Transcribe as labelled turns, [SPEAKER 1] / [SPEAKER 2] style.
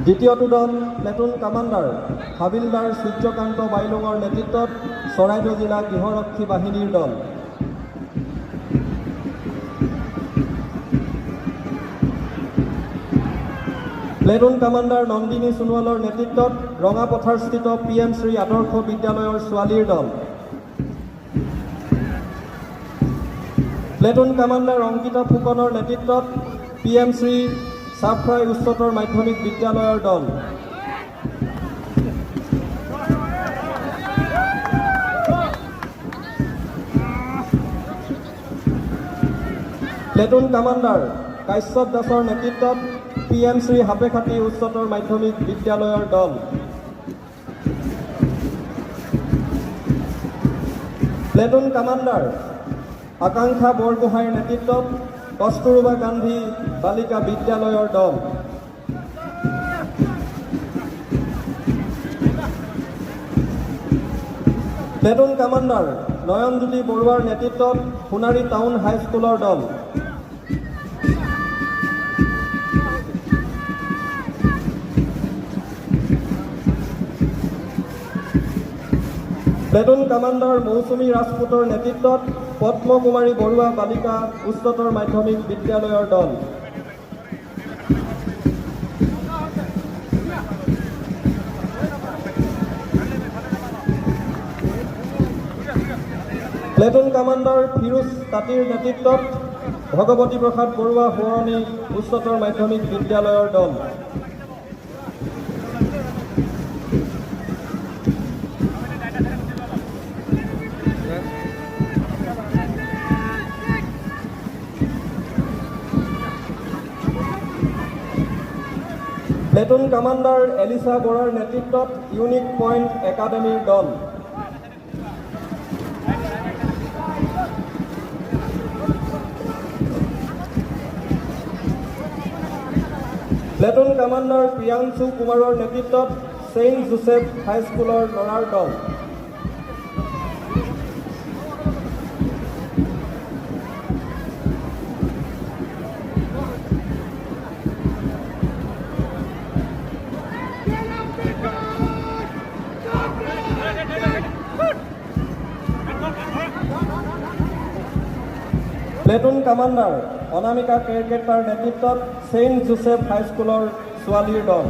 [SPEAKER 1] দ্বিতীয়টো দল platoon commander havildar Suryakanta বাইলুঙৰ নেতৃত্বত চৰাইদেউ জিলা গৃহৰক্ষী বাহিনীৰ দল। প্লেটুন কামাণ্ডাৰ নন্দিনী সোণোৱালৰ নেতৃত্বত ৰঙাপথাৰস্থিত PM শ্ৰী আদৰ্শ বিদ্যালয়ৰ ছোৱালীৰ দল। প্লেটুন কামাণ্ডাৰ অংকিতা ফুকনৰ নেতৃত্বত PM শ্ৰী চাপৰাই উচ্চতৰ মাধ্যমিক বিদ্যালয়ৰ দল। প্লেটুন কামাণ্ডাৰ কাশ্যপ দাসৰ নেতৃত্বত PM শ্ৰী হাপেখাতি উচ্চতৰ মাধ্যমিক বিদ্যালয়ৰ দল। প্লেটুন কামাণ্ডাৰ আকাংক্ষা বৰগোহাঁইৰ নেতৃত্বত কস্তুৰবা গান্ধী বালিকা বিদ্যালয়ৰ দল। প্লেটুন কামাণ্ডাৰ নয়নজ্যোতি বৰুৱাৰ নেতৃত্বত সোণাৰী টাউন হাইস্কুলৰ দল। প্লেটুন কামাণ্ডাৰ মৌচুমী ৰাজপুতৰ নেতৃত্বত পদ্মকুমাৰী বৰুৱা বালিকা উচ্চতৰ মাধ্যমিক বিদ্যালয়ৰ দল। প্লেটুন কামাণ্ডাৰ ফিৰোজ তাঁতীৰ নেতৃত্বত ভগৱতী প্ৰসাদ বৰুৱা সোঁৱৰণী উচ্চতৰ মাধ্যমিক বিদ্যালয়ৰ দল। প্লেটুন কামাণ্ডাৰ এলিছা বৰাৰ নেতৃত্বত ইউনিক পইণ্ট একাডেমীৰ দল। প্লেটুন কামাণ্ডাৰ প্ৰিয়াংশু কুমাৰৰ নেতৃত্বত ছেইণ্ট জোচেফ হাইস্কুলৰ ল'ৰাৰ দল। প্লেটুন কামাণ্ডাৰ অনামিকা কেৰকেটাৰ নেতৃত্বত ছেইণ্ট জোচেফ হাইস্কুলৰ ছোৱালীৰ দল।